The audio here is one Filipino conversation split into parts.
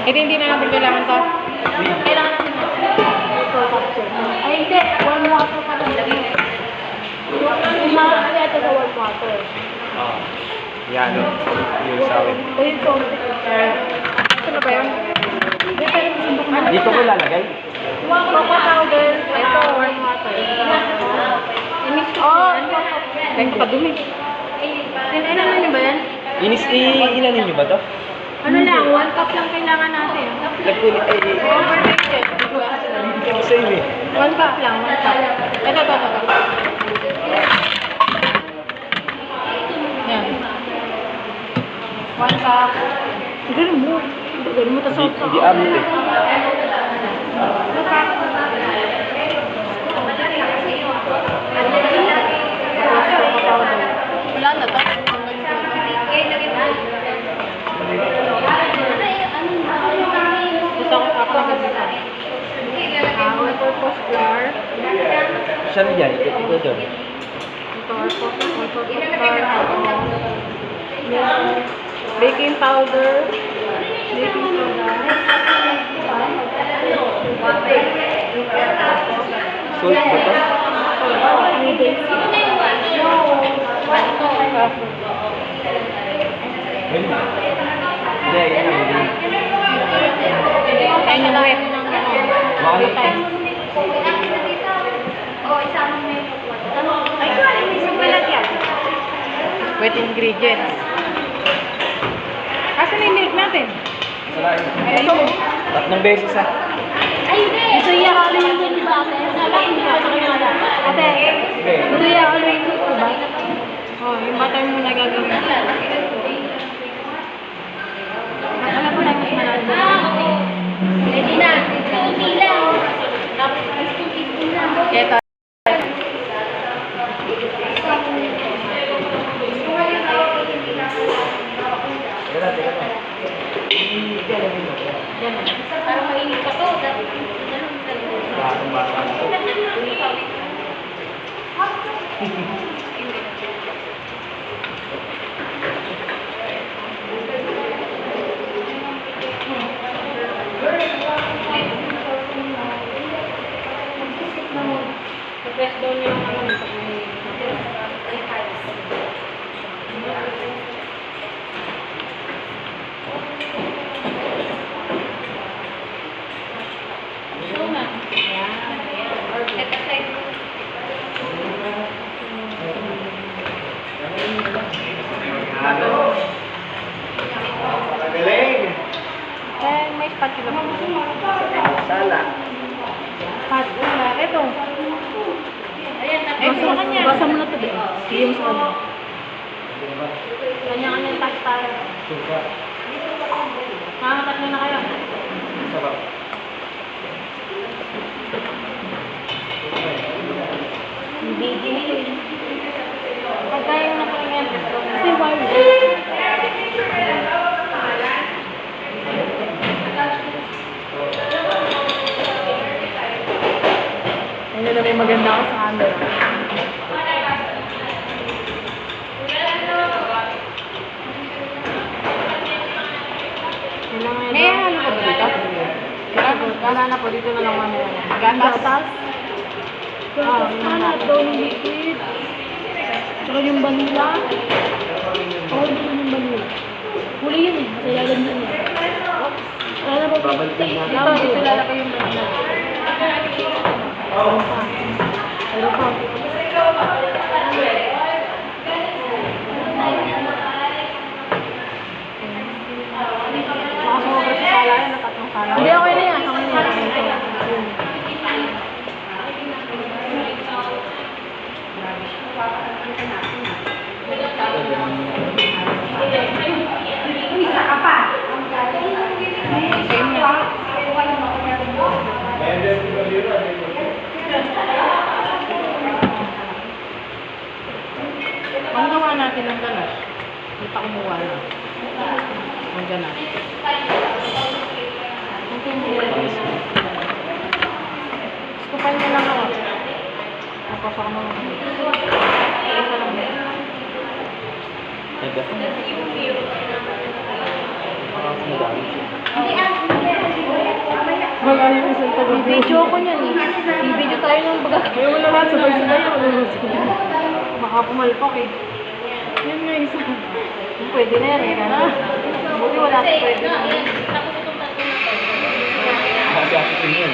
Hindi na natin kailangan to. Kailangan natin na. Ay, hindi. Warm water pa lang. Ito sa warm water. Oo. Yan, no? Yung sawin. Ayun ko. Ito na ba yun? Dito ko lalagay. Coco powder. Ito, warm water. Oh, ay, makadumi. Ano nyo ba yan? Inanin nyo ba to? Ano lang, 1 cup lang kailangan natin. Nagkulit ay... Overrated. Same eh. 1 cup lang, 1 cup. Ito. Yan. 1 cup. Ganun mo. Ganun mo, tas Hindi abot eh. Wala na to. Gusto ko kapag all-purpose flour. Saan na dyan? Ito doon. Ito, all-purpose flour. Baking powder. Salt ba to? Hindi, hindi. Ay, nalawit. Mahal tayo. Wet ingredients. Asan yung milk natin? Ito. 3 beses ah. Gusto niya always yung dati. Ate, gusto niya always yung ba? Oh, yung butter mo na gagawin. Alam ko lang mas malaki. Ready na. Kunti lang. Ito. Parang mainit ka to. Press down yung may spatula pa. Sala. Spatula. Ito. Basa mo na ito din. Yung sa ano. Kanya-kanyang tayo. Suka. Tatlo na kayo. Sarap. Hindi. Pagkaya na po yan. Kasi wild. Ayun na may maganda ako sa camera. May ano ka ba dito? Wala na po, dito na lang kami. Gatas? Yung daw ng liquid. Saka yung vanilla. Yung vanilla. Huli yun eh. Ilalam yun eh. Wala na po. Dito lalagay yung vanilla. Pero pa. Hindi, okay na yan. Isa ka pa. Ang gawa natin ng ganas. Hindi pa kumuha na. Ang ganas. Skupan niya lang ako. Tapos ako naman. Isa lang din. Madami siya. yung isang tabi. Video ko niyan eh. Video tayo ng baga. Ayaw mo na lahat, sabay-sabay ako. Baka pumalpak eh. Yan nga isa. Pwede na yan eh. Buti wala sa pwede na. Kasi ako din yun.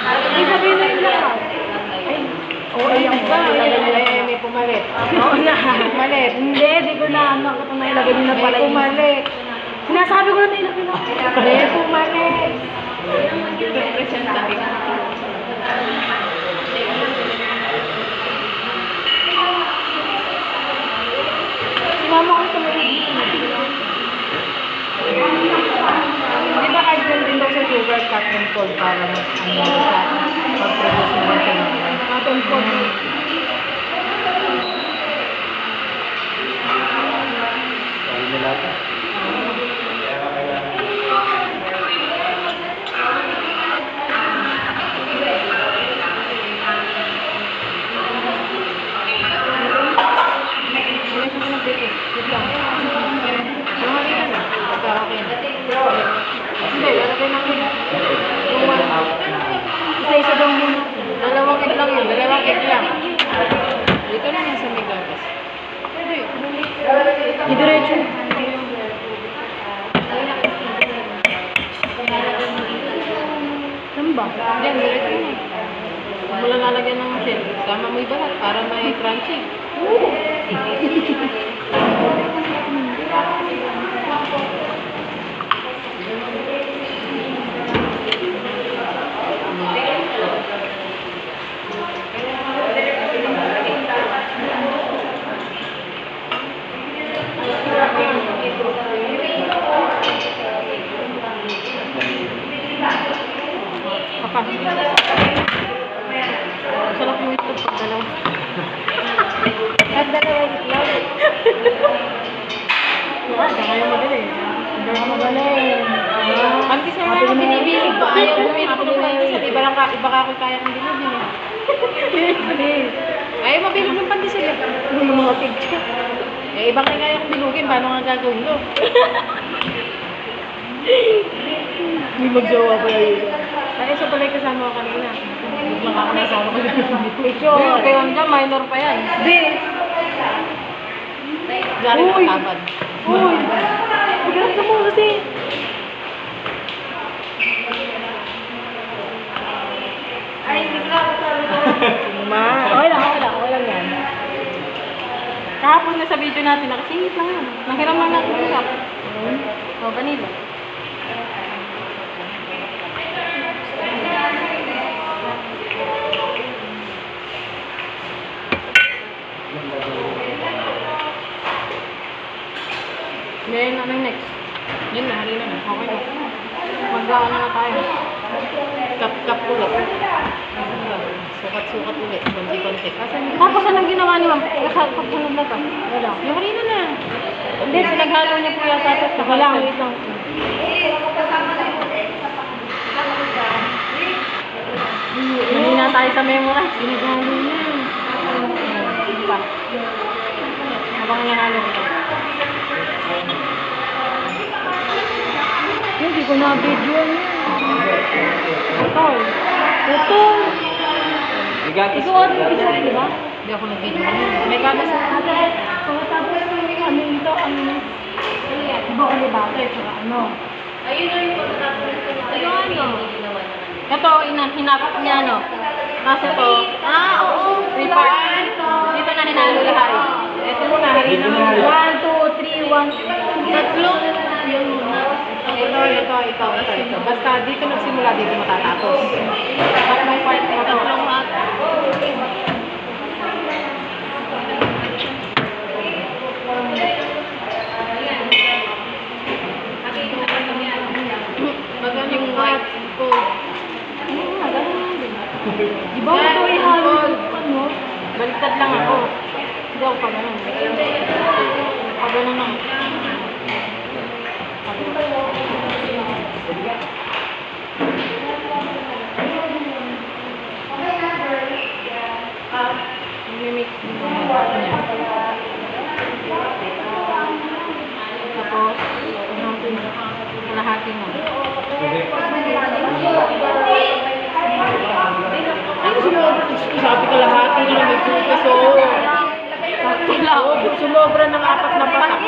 Ay, sabihin na yung lahat. Oo, ayan ba? May pumalit. Oo na. Pumalit. Hindi, di ko na ano. Ako itong nailagay nyo na pala. May pumalit. Sinasabi ko na nailagay na. May pumalit. Sinama ko ito maligid. Di ba kahit yun din daw sa sugar cut and cold para mag-produce mo ng tinapay? Cut and cold. Sabi mo lahat. Hindi, lalagay namin. Isa-isa daw muna. Dalawang egg lang yun. Dalawang egg lang. Dito lang yan sa may gatas. Didiretso. Saan ba? Diyan, diretso na. Huwag mo lang lalagyan ng shell. Sama mo yung balat para may crunchy. Papa. Sarap yung itlog pag dalawa. At dalawa itlog. Wala, kaya madali. Magaling. Pantis na nga ako binibilig ko. Ayaw bumili ko ng pantis. At iba ka ako kaya ng bilhin eh. Ayaw mabilig ng pantis eh. Yung mga picture. Eh, iba kaya kong bilugin. Paano nga gagawin ko? Hindi magjawa pa yun. Ay, isa pala yung kasama ko kanina. Baka ako nasama ko dito. Picture. Kaya hanggang minor pa yan. Hindi. Gari Uy. na tabad. Uy. Maghanap ka mo kasi. Ay, hindi ka ako sabi ko. Okay lang, okay lang. Okay lang yan. Kahapon na sa video natin, nakasingit lang yan. Nahiram lang natin hirap. O, vanilla. Ngayon na next. Yun na, harina na. Okay na. Mag-ano na tayo. Kap-kap ulit. Sukat-sukat ulit. Konti-konti. Tapos anong ginawa niyo, ma'am? Pagsunod na to. Wala. Yung harina na. Hindi, pinaghalo niya po yata ito. Saka lang, wait lang. Mahina tayo sa memorize. Pinaghalo niya. Pa. Habang inahalo ko. Hindi ko na-video niya. Ito. Ito. Bigatas. Ikaw ano yung isa, di ba? Hindi ako nag-video. May gatas. Tapos ano ito, iba ko ni bata, tsaka ano. Ito, hinapot niya, no? Kasi to, Oo. 3 parts. Dito na hinalo lahat. Ito muna, harina mo. 1, 2, 3, 1. Tatlo. Yun muna. Ito. Basta dito nagsimula, dito matatapos. Tatlong part mo to. Tatlong at. Maganda yung white gold. Di ba ito ihalo ano? Baliktad lang ako. Hindi ako pa ganun. Pa ganun lang. Mimik. may kupis, oo. Oo, sumobra ng 4 na patak.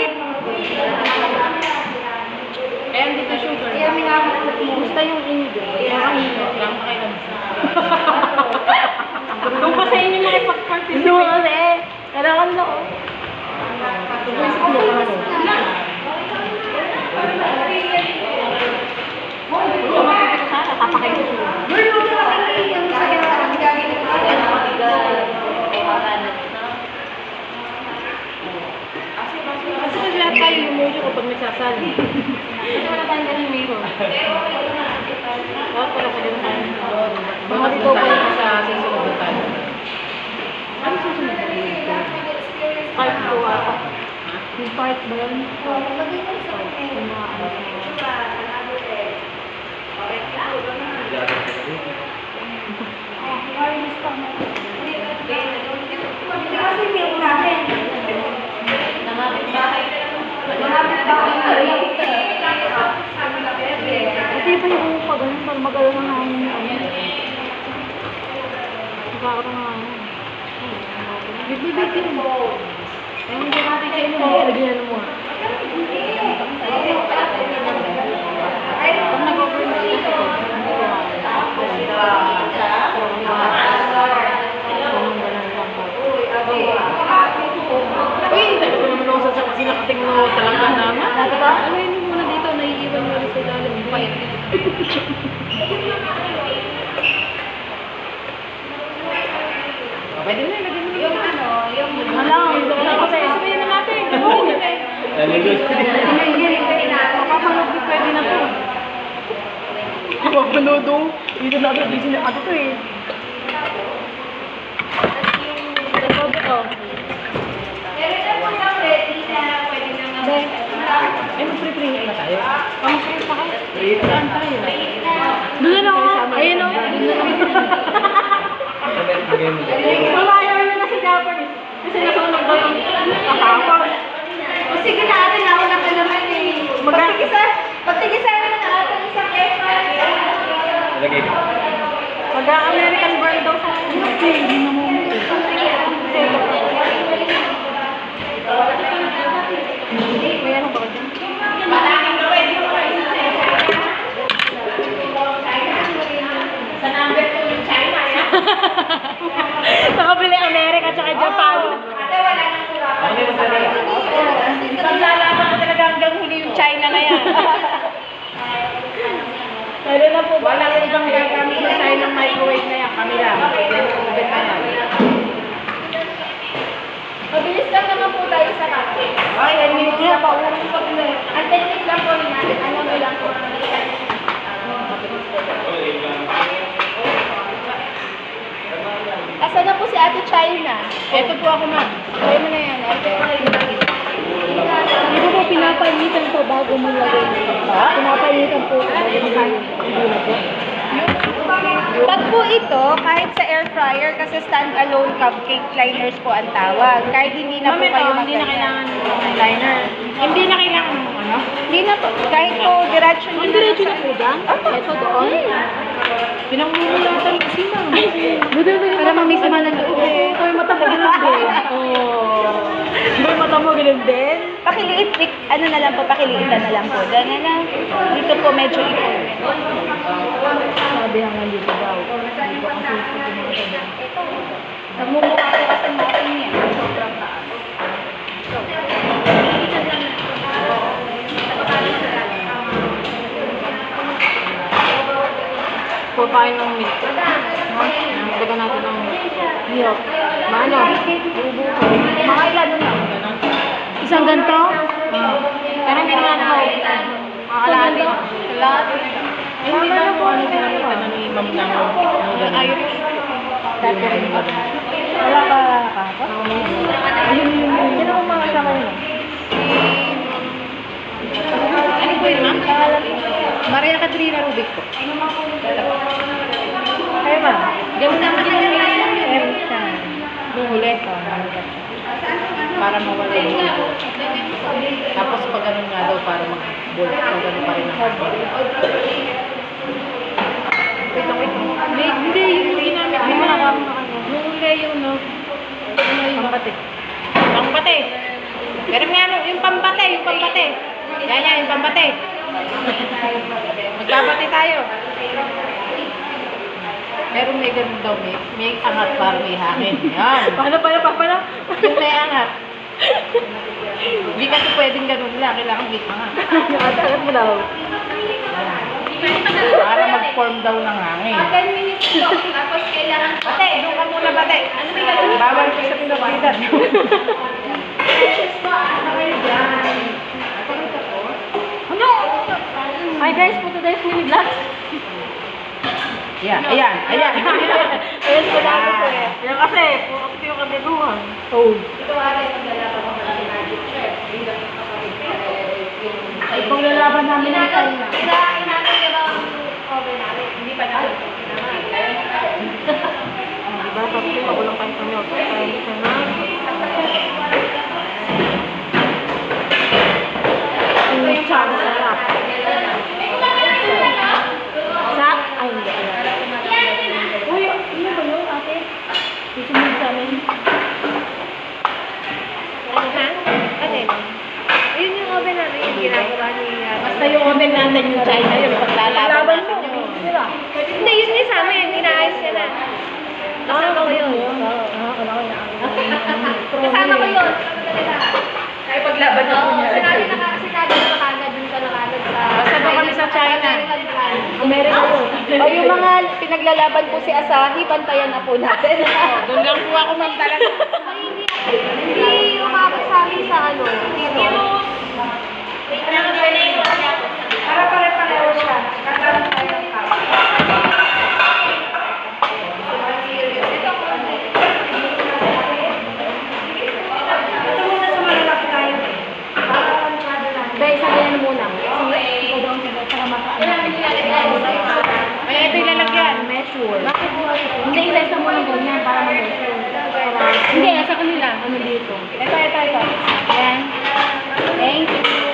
Eh, dito sugar. Kaya may nakakot mo. Gusto yung inyo. Kaya kanina, lang pakailan. Doon pa sa inyo makipag-participate. Hindi mo kasi. Kailangan na ako. Tubuisip mo ka mo. Kung makikita sana, tapakain ko siya. Kasi mas lahat tayo lumuyo kapag nagsasali. Kasi wala tayong ganun mayroon. Pala ko din tayo. Mga dito pa yung sa susunod na tayo. Ano susunod na tayo? Part 2 ata. Yung part ba yun? Yung mga ano. Kasi may unahin. Ito pa yung pag ganun, pag magalaw ng hangin na ano. Magkakaroon ng hangin. Bit-bit yun. Ayun, hindi natin kayo mo. Lagyan mo. Pag nag-overnight kasi ko, hindi ko Uy, talaga naman ako sa kasi nakating mo talaga naman. Ano yun muna dito, naiiwan mo rin sa ilalim. Payat. Pwede na, lagyan mo yung ano, yung... Sabihin na natin. Papapanood ko pwede na to. Papapanood o. Dito na ito, busy na ito to eh. Ay, mag-pre-print na tayo. Mag-print pa kayo. Saan tayo? Doon na ako. Ayun o. Mamayaw na sa Japanese. Kasi nasunog ko yung kakapag. O sige na atin, ako na ka naman eh. Pagtigisa na ng ating isang airfryer. Lagay ko. Mag-American burn daw sa akin. Hindi na mo. May ano ba ka dyan? Sa number 2 yung China, yan. Nakabili America at saka Japan. Ate, wala nang kurang. Paglalaman ko talaga hanggang huli yung China na yan. Ano na po ba? Walang ibang gagamit sa China ng microwave na yan. Kami lang. Yan ang ubit na yan. Mabilis lang naman po tayo sa kape. Ay, 10 minutes na pa. Ang technique lang po natin, ano mo lang po. Asa na po si Ate China? Ito po ako, ma'am. Try mo na yan. Hindi ko po pinapainitan po bago mo lagay. Pinapainitan po bago mo lagay. Hindi na po. Pag po ito, kahit sa air fryer, kasi stand-alone cupcake liners po ang tawag. Kahit hindi na po Ma'am, ito, kayo hindi na magganyan. kailangan liner. Hindi na kailangan, ano? Hindi na po. Kahit po, diretso nyo Ang diretso na po dyan? Ito doon? Pinangmumulatan kasi, ma'am. Para mamiss man ang loob. Ito yung mata mo ganun din. Ito yung mata mo ganun din. Pakiliit, ano na lang po, pakiliitan na lang po. Ganyan na. Dito po medyo ito. Sabi hanggang dito daw. Dito kasi ito. Nagmumukha po kasi natin yan. Sobrang taas. Po tayo ng milk. Nagdagan natin ng milk. Maano? Mga ilan nun lang? Isang ganito? Pero hindi naman ako. Makakalahati. Kalahati. Eh, hindi na po ano ginamitan na ni Ma'am ng Irish. Pepper ni Ma'am. Wala ka kakapa? Ayun yun. Sino kung mga kasama yun? Ano po yun, ma'am? Maria Catrina Rubik po. Kayo ma? Gawin naman din yung Erican. buhulit. Para mawala yung buho. Tapos pag ganun nga daw, para mag-bulk. Pag ganun pa rin ang hardball. Wait lang. Hindi, yung ginamit. Hindi mo nakakama ka niya. Yung huli yung no, yung pambate, yung pambate. Yan, yung pambate. Magbabate tayo. Pero may ganun daw, may angat para may hangin. Yan. Paano? Yung may angat. Hindi kasi pwedeng ganun lang. Kailangan may angat. Alam mo daw. Para mag-form daw ng hangin. 10 minutes po. Tapos kailangan Bate, doon ka muna, bate. Ano may ganun? Bawal ko sa pinapitan. Hi guys, for today's mini vlog. Ayan. Ayan po namin po eh. Yan kasi, puro kasi yung kabinuhan. Oh. ito ay maglalaban ko ng magic chair. Ay, pang lalaban namin ng China. Inaanong niya ba ang cover namin? Hindi pa namin. Diba, sabi ko, pagulang kayo kami. Kaya isa na. Ito yung chana sarap. Sa? Ay, hindi. Uy, ano ba yun, ate? Susunod sa amin. Ano ha? Ano yun? Yun yung oven namin, yung ginagawa ni... Basta yung oven natin yung China yun. Paglalaban natin yun. Hindi, yun din sa amin. Inaayos niya na. Kasama ko yun. Kasama ko yun. Ay, paglaban na po Oo, niya. sinabi na kagad dun ka na kagad sa... Basta doon kami sa China. Amerika yun. O yung mga pinaglalaban po si Asahi, bantayan na po natin. Doon lang po ako, ma'am, talaga. Hindi umabot sa amin sa ano. Dito. Para pare-pareho siya. Katalan tayo. Be, isa na yan muna. Ikaw daw ang sagot para makaano. Ay, ito yung lalagyan. Measure. Hindi, isa-isa mo lang ganyan para mag-measure. Hindi, sa kanila. Ano dito? Ito. Ayan. Thank you.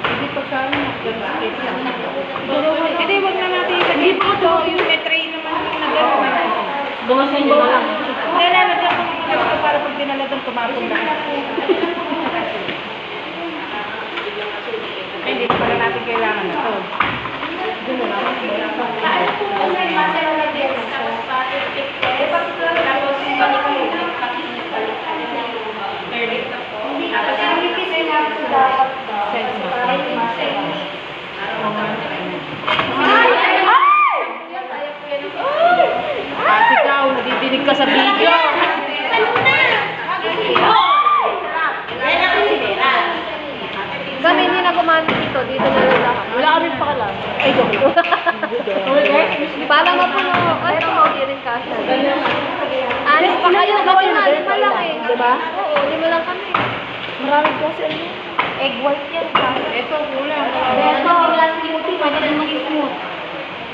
Hindi pa sa ano. Hindi, wag na natin yung hindi pa ito. Yung may tray naman yung nagano. Gumasin mo lang. Hindi, lalagyan ko ng ganito para pag dinala doon, tumapon lang. Ay, hindi pa pala natin kailangan ito. Kasi ikaw, nadidinig ka sa video. Kami hindi na gumamit dito. Dito na lang lahat. Wala kaming pakalam. Ay, joke. Para mapuno. Ito, hindi rin kasha. Anis pa kayo. Gawin na. Lima lang eh. Diba? Oo, lima lang kami. Marami kasi ano. Egg white yan. Kasha. Ito, kulang. Ito, last smoothie. Pwede din maging smooth.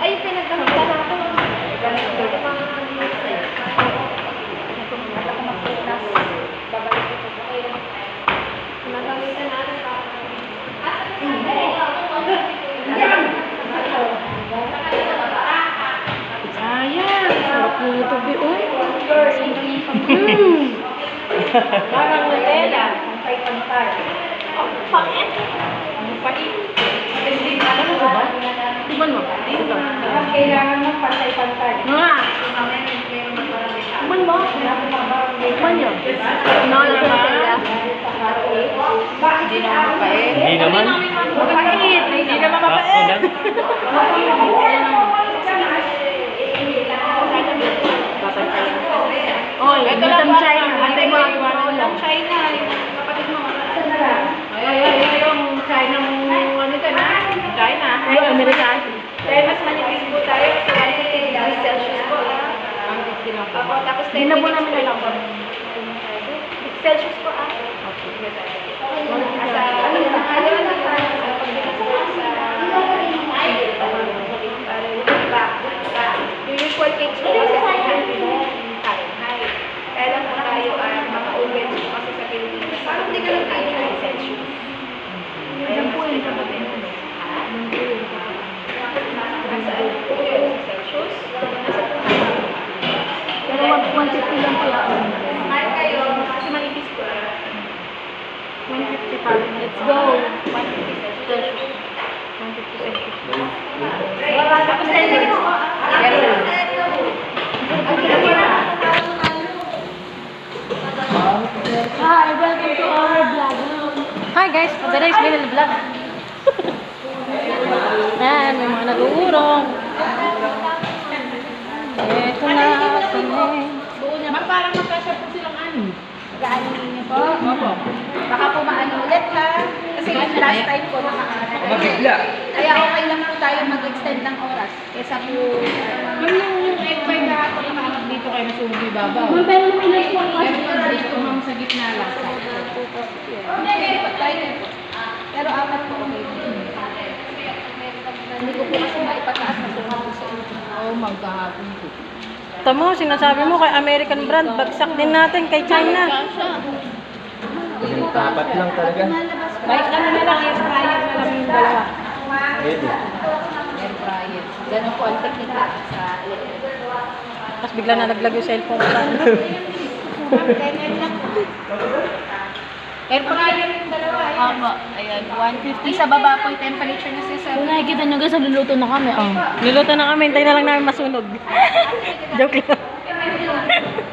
Ay, pinagkakita natin. Nagamitan natin pa. Sayang. Sarap mo ito, Bi-Uy. Parang Nutella. Pantay-pantay. Pangit. Ano pa eh? Ano ba? Timan mo. Kailangan ng pantay-pantay. Nga. Timan mo. Timan yun. Nakala sa Nutella. Hindi naman mapait. Hindi naman. Mapait. Hindi naman Sakto mapait. lang. Oy, Ito Madam lang China. Antay mo ang Madam China. Yung kapatid mo. Ay, yung China mo. Ano ito na? China. Ay, American. Dahil mas manipis po tayo. So, 150 degrees Celsius po. Ang 50 lang. Opo, tapos 10 Hindi na po minutes namin alam. Celsius po ah. Ano na yung usual cakes po kasi 100 Fahrenheit. Kaya lang po tayo mga ovens 150 lang po yan. Kasi manipis ko. 150 pa. Let's go. 150 Celsius. 150 Celsius. Tapos tayo mo. Yes, sir. Hi, welcome to our vlog. Hi guys, for the next minute vlog. Ayan, may mga nag-uurong. Eto na kami. Ma'am, parang magkasya po silang ano. Gaano niyo po? Opo. Baka po maano ulit ha. Kasi yung last time po nakaano. Mabigla. Kaya okay lang po tayo mag-extend ng oras. Kesa po... yung egg pie na ako nakaanap dito kayo nasunog yung babaw. Ma'am, pero may ilang po ang Pero pag dito ma'am sa gitna lang. Hindi, try ko po. Pero apat po okay. Hindi ko po kasi maipataas na sunog po sa inyo. Oo, magkahapon po. Tamo, sinasabi mo kay American brand, bagsak din natin kay China. Tapat lang talaga. Bike lang na lang, air fryer na lang yung dalawa. Ready. Air fryer. Ganun po ang technique natin sa electric. Tapos bigla nalaglag yung cellphone ko. Air fryer yung dalawa. Opo. Ayan, 150 sa baba po yung temperature na siya. Kung nakikita nyo guys, nagluluto na kami. Oh. Niluto na kami, hintay na lang namin masunog. Joke lang.